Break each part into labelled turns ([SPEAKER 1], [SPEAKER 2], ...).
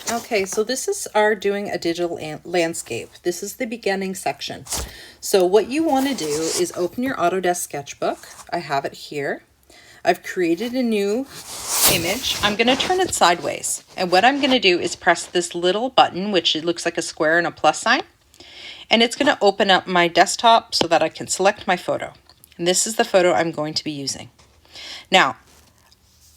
[SPEAKER 1] Okay, so this is our doing a digital landscape. This is the beginning section. So what you want to do is open your Autodesk sketchbook. I have it here. I've created a new image. I'm going to turn it sideways. And what I'm going to do is press this little button, which it looks like a square and a plus sign. And it's going to open up my desktop so that I can select my photo. And this is the photo I'm going to be using. Now,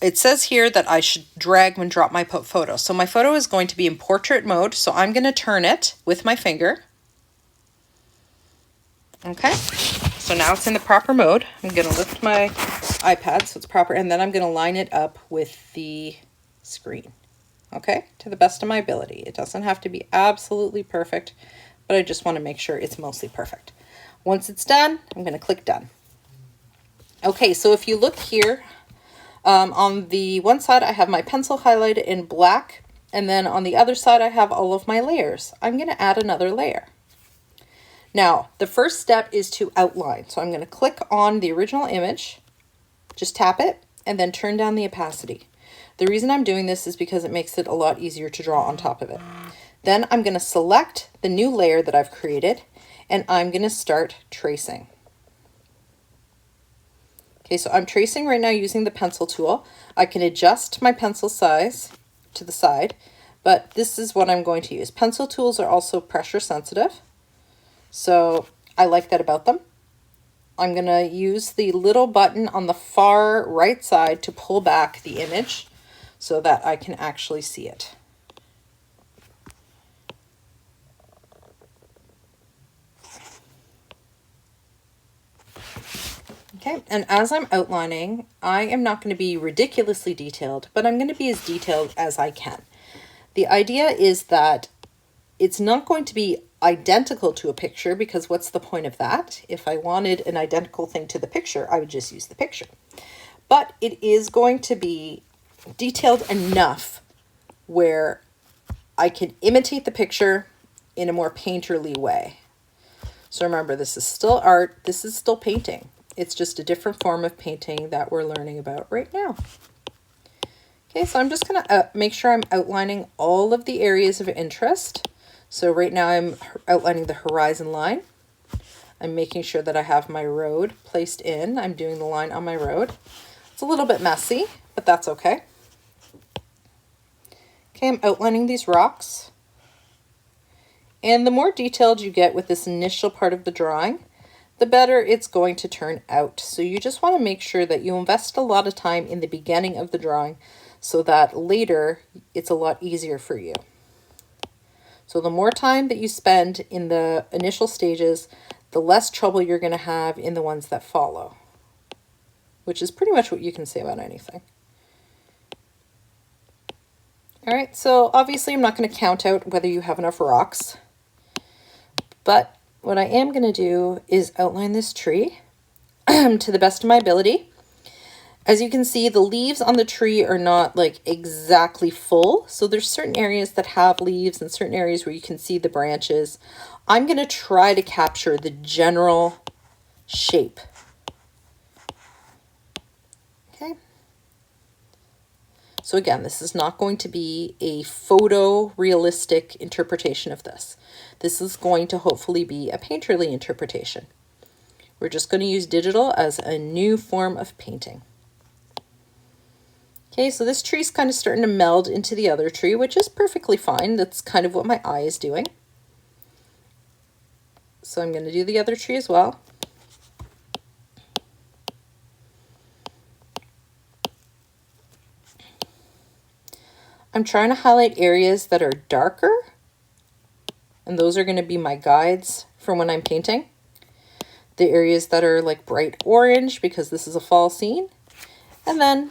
[SPEAKER 1] it says here that I should drag and drop my photo. So my photo is going to be in portrait mode. So I'm going to turn it with my finger. Okay. So now it's in the proper mode. I'm going to lift my iPad so it's proper. And then I'm going to line it up with the screen. Okay. To the best of my ability. It doesn't have to be absolutely perfect, but I just want to make sure it's mostly perfect. Once it's done, I'm going to click done. Okay. So if you look here, on the one side, I have my pencil highlighted in black, and then on the other side, I have all of my layers. I'm going to add another layer. Now, the first step is to outline. So I'm going to click on the original image, just tap it, and then turn down the opacity. The reason I'm doing this is because it makes it a lot easier to draw on top of it. Then I'm going to select the new layer that I've created, and I'm going to start tracing. Okay, so I'm tracing right now using the pencil tool. I can adjust my pencil size to the side, but this is what I'm going to use. Pencil tools are also pressure sensitive, so I like that about them. I'm going to use the little button on the far right side to pull back the image so that I can actually see it. Okay, and as I'm outlining, I am not going to be ridiculously detailed, but I'm going to be as detailed as I can. The idea is that it's not going to be identical to a picture, because what's the point of that? If I wanted an identical thing to the picture, I would just use the picture. But it is going to be detailed enough where I can imitate the picture in a more painterly way. So remember, this is still art, this is still painting. It's just a different form of painting that we're learning about right now. Okay, so I'm just going to make sure I'm outlining all of the areas of interest. So right now I'm outlining the horizon line. I'm making sure that I have my road placed in. I'm doing the line on my road. It's a little bit messy, but that's okay. Okay, I'm outlining these rocks. And the more detailed you get with this initial part of the drawing, the better it's going to turn out. So you just want to make sure that you invest a lot of time in the beginning of the drawing so that later it's a lot easier for you. So the more time that you spend in the initial stages, the less trouble you're going to have in the ones that follow, which is pretty much what you can say about anything. All right, so obviously I'm not going to count out whether you have enough rocks, but what I am going to do is outline this tree to the best of my ability. As you can see, the leaves on the tree are not like exactly full. So there's certain areas that have leaves and certain areas where you can see the branches. I'm going to try to capture the general shape. Okay. So again, this is not going to be a photorealistic interpretation of this. This is going to hopefully be a painterly interpretation. We're just going to use digital as a new form of painting. Okay, so this tree's kind of starting to meld into the other tree, which is perfectly fine. That's kind of what my eye is doing. So I'm going to do the other tree as well. I'm trying to highlight areas that are darker, and those are going to be my guides from when I'm painting. The areas that are like bright orange, because this is a fall scene. And then,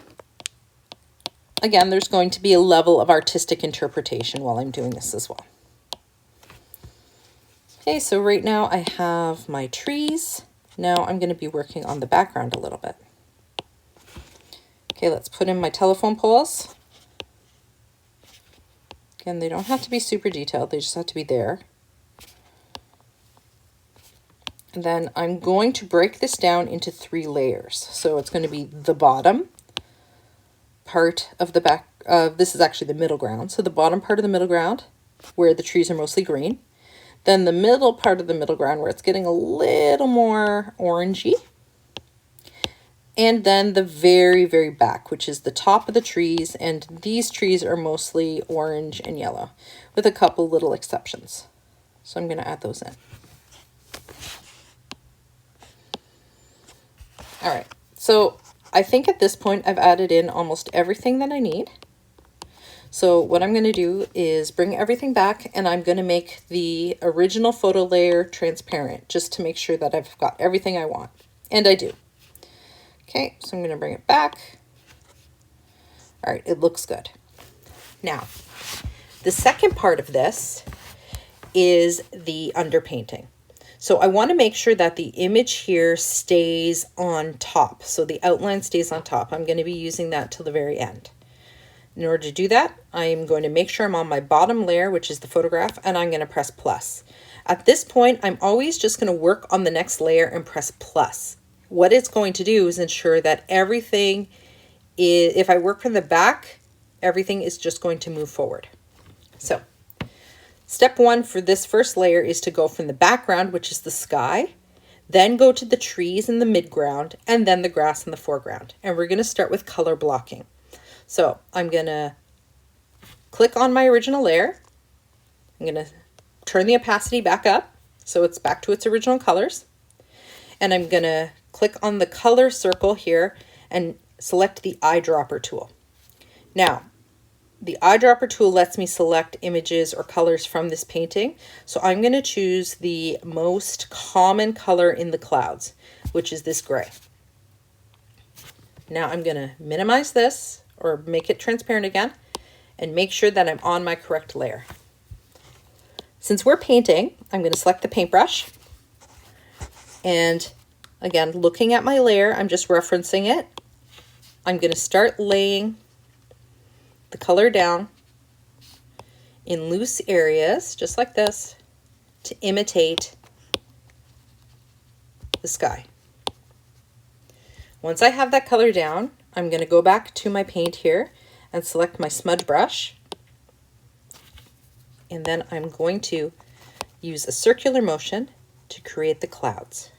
[SPEAKER 1] again, there's going to be a level of artistic interpretation while I'm doing this as well. Okay, so right now I have my trees. Now I'm going to be working on the background a little bit. Okay, let's put in my telephone poles. Again, they don't have to be super detailed, they just have to be there. And then I'm going to break this down into 3 layers. So it's going to be the bottom part of the this is actually the middle ground. So the bottom part of the middle ground where the trees are mostly green. Then the middle part of the middle ground where it's getting a little more orangey. And then the very, very back, which is the top of the trees. And these trees are mostly orange and yellow with a couple little exceptions. So I'm going to add those in. All right, so I think at this point I've added in almost everything that I need. So what I'm going to do is bring everything back, and I'm going to make the original photo layer transparent just to make sure that I've got everything I want. And I do. Okay, so I'm going to bring it back. All right, it looks good. Now, the second part of this is the underpainting. So I want to make sure that the image here stays on top. So the outline stays on top. I'm going to be using that till the very end. In order to do that, I'm going to make sure I'm on my bottom layer, which is the photograph, and I'm going to press plus. At this point, I'm always just going to work on the next layer and press plus. What it's going to do is ensure that everything is, if I work from the back, everything is just going to move forward. So step one for this first layer is to go from the background, which is the sky, then go to the trees in the midground, and then the grass in the foreground. And we're going to start with color blocking. So I'm going to click on my original layer. I'm going to turn the opacity back up so it's back to its original colors. And I'm going to click on the color circle here and select the eyedropper tool. Now, the eyedropper tool lets me select images or colors from this painting. So I'm going to choose the most common color in the clouds, which is this gray. Now I'm going to minimize this or make it transparent again and make sure that I'm on my correct layer. Since we're painting, I'm going to select the paintbrush. And again, looking at my layer, I'm just referencing it. I'm going to start laying the color down in loose areas, just like this, to imitate the sky. Once I have that color down, I'm going to go back to my paint here and select my smudge brush. And then I'm going to use a circular motion to create the clouds.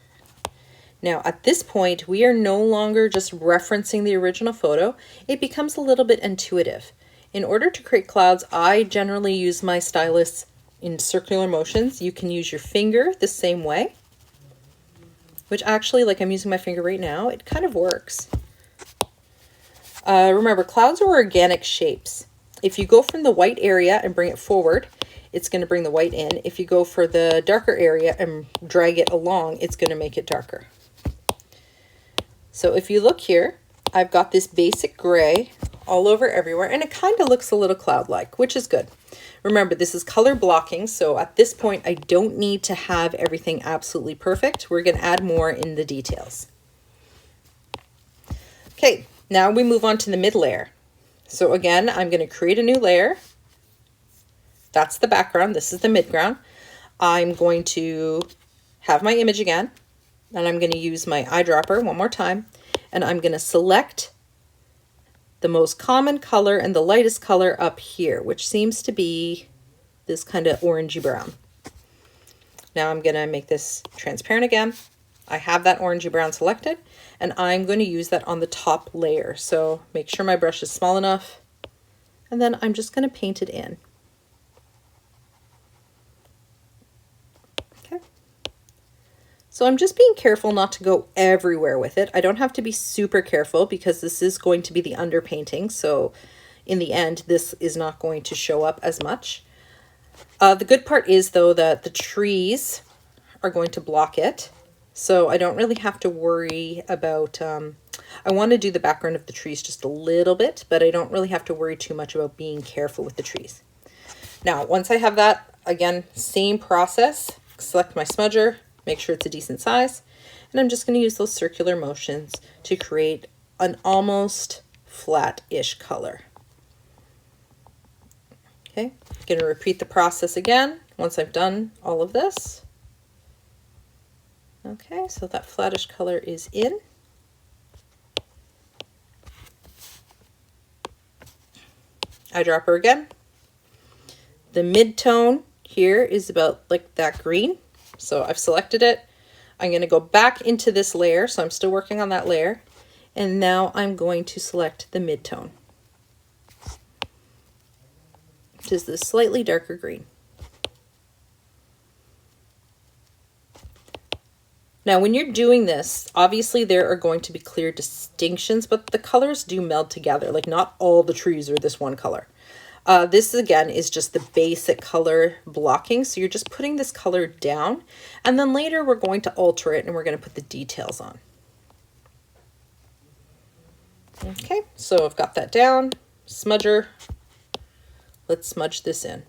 [SPEAKER 1] Now at this point, we are no longer just referencing the original photo. It becomes a little bit intuitive. In order to create clouds, I generally use my stylus in circular motions. You can use your finger the same way, which actually, like I'm using my finger right now, it kind of works. Remember, clouds are organic shapes. If you go from the white area and bring it forward, it's going to bring the white in. If you go for the darker area and drag it along, it's going to make it darker. So if you look here, I've got this basic gray all over everywhere, and it kind of looks a little cloud-like, which is good. Remember, this is color blocking, so at this point, I don't need to have everything absolutely perfect. We're going to add more in the details. Okay, now we move on to the mid layer. So again, I'm going to create a new layer. That's the background. This is the midground. I'm going to have my image again, and I'm going to use my eyedropper one more time, and I'm going to select the most common color and the lightest color up here, which seems to be this kind of orangey brown. Now I'm going to make this transparent again. I have that orangey brown selected, and I'm going to use that on the top layer. So make sure my brush is small enough, and then I'm just going to paint it in. So I'm just being careful not to go everywhere with it. I don't have to be super careful because this is going to be the underpainting. So in the end, this is not going to show up as much. The good part is though that the trees are going to block it. So I don't really have to worry about, I want to do the background of the trees just a little bit, but I don't really have to worry too much about being careful with the trees. Now, once I have that, again, same process, select my smudger, make sure it's a decent size, and I'm just going to use those circular motions to create an almost flat-ish color. Okay, I'm going to repeat the process again once I've done all of this. Okay, so that flattish color is in. Eyedropper again. The mid-tone here is about like that green. So I've selected it. I'm going to go back into this layer. So I'm still working on that layer. And now I'm going to select the mid-tone, which is this slightly darker green. Now, when you're doing this, obviously there are going to be clear distinctions, but the colors do meld together. Like not all the trees are this one color. This again is just the basic color blocking. So you're just putting this color down, and then later we're going to alter it and we're going to put the details on. Okay, so I've got that down. Smudger. Let's smudge this in.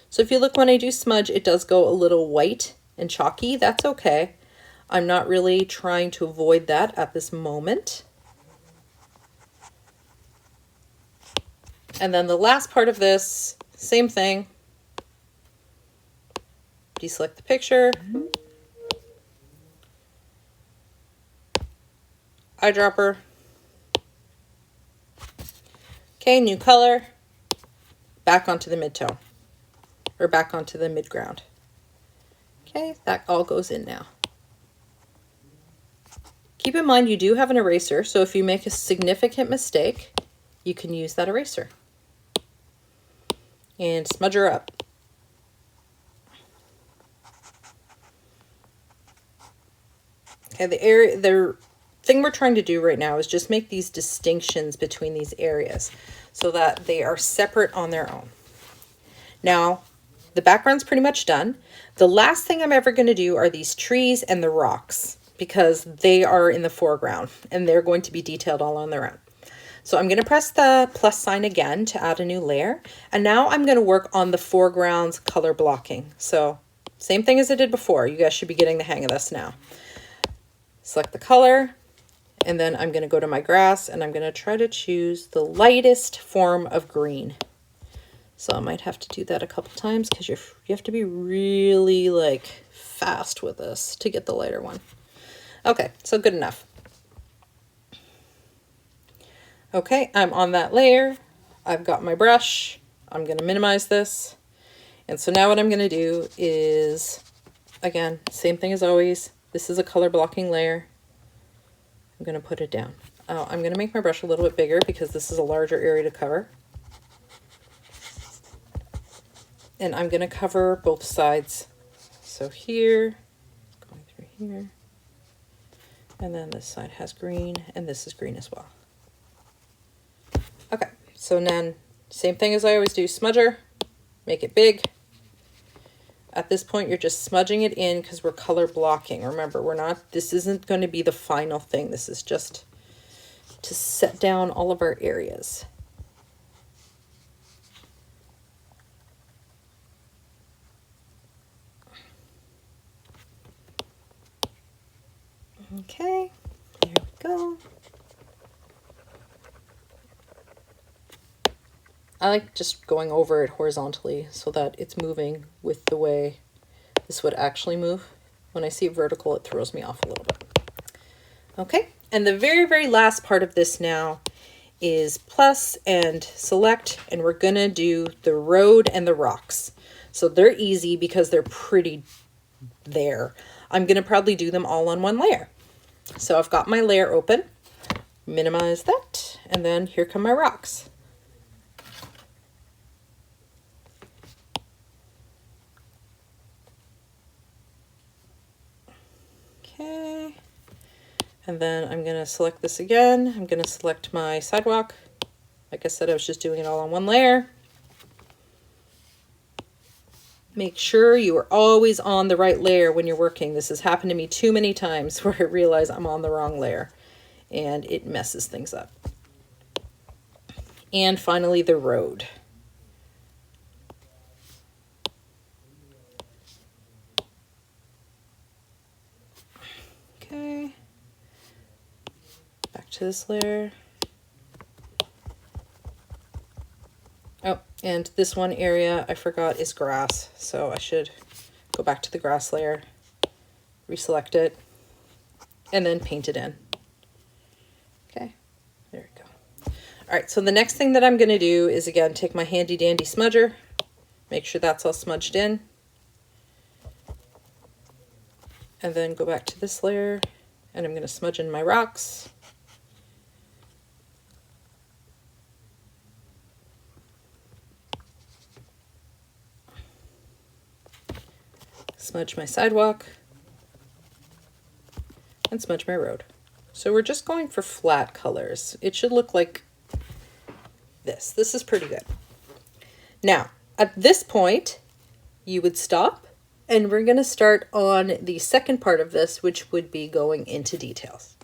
[SPEAKER 1] So if you look when I do smudge, it does go a little white and chalky. That's okay. I'm not really trying to avoid that at this moment. And then the last part of this, same thing. Deselect the picture. Eyedropper. Okay, new color. Back onto the mid-tone. Or back onto the mid-ground. Okay, that all goes in now. Keep in mind you do have an eraser, so if you make a significant mistake, you can use that eraser. And smudge her up. Okay, the thing we're trying to do right now is just make these distinctions between these areas so that they are separate on their own. Now, the background's pretty much done. The last thing I'm ever going to do are these trees and the rocks because they are in the foreground and they're going to be detailed all on their own. So I'm going to press the plus sign again to add a new layer. And now I'm going to work on the foreground's color blocking. So same thing as I did before. You guys should be getting the hang of this now. Select the color, and then I'm going to go to my grass and I'm going to try to choose the lightest form of green. So I might have to do that a couple times because you have to be really like fast with this to get the lighter one. Okay, so good enough. Okay, I'm on that layer. I've got my brush. I'm going to minimize this. And so now what I'm going to do is, again, same thing as always. This is a color blocking layer. I'm going to put it down. I'm going to make my brush a little bit bigger because this is a larger area to cover. And I'm going to cover both sides. So here, going through here, and then this side has green, and this is green as well. Okay, so then same thing as I always do, smudger, make it big. At this point, you're just smudging it in because we're color blocking. Remember, this isn't going to be the final thing. This is just to set down all of our areas. Okay, there we go. I like just going over it horizontally so that it's moving with the way this would actually move. When I see it vertical, it throws me off a little bit. Okay, and the very, very last part of this now is plus and select, and we're gonna do the road and the rocks. So they're easy because they're pretty there. I'm gonna probably do them all on one layer. So I've got my layer open, minimize that, and then here come my rocks. Okay, and then I'm going to select this again. I'm going to select my sidewalk. Like I said, I was just doing it all on one layer. Make sure you are always on the right layer when you're working. This has happened to me too many times where I realize I'm on the wrong layer and it messes things up. And finally, the road. Okay, back to this layer. Oh, and this one area I forgot is grass, so I should go back to the grass layer, reselect it, and then paint it in. Okay, there we go. All right, so the next thing that I'm going to do is, again, take my handy dandy smudger, make sure that's all smudged in, and then go back to this layer, and I'm going to smudge in my rocks. Smudge my sidewalk, and smudge my road. So we're just going for flat colors. It should look like this. This is pretty good. Now, at this point, you would stop, and we're going to start on the second part of this, which would be going into details.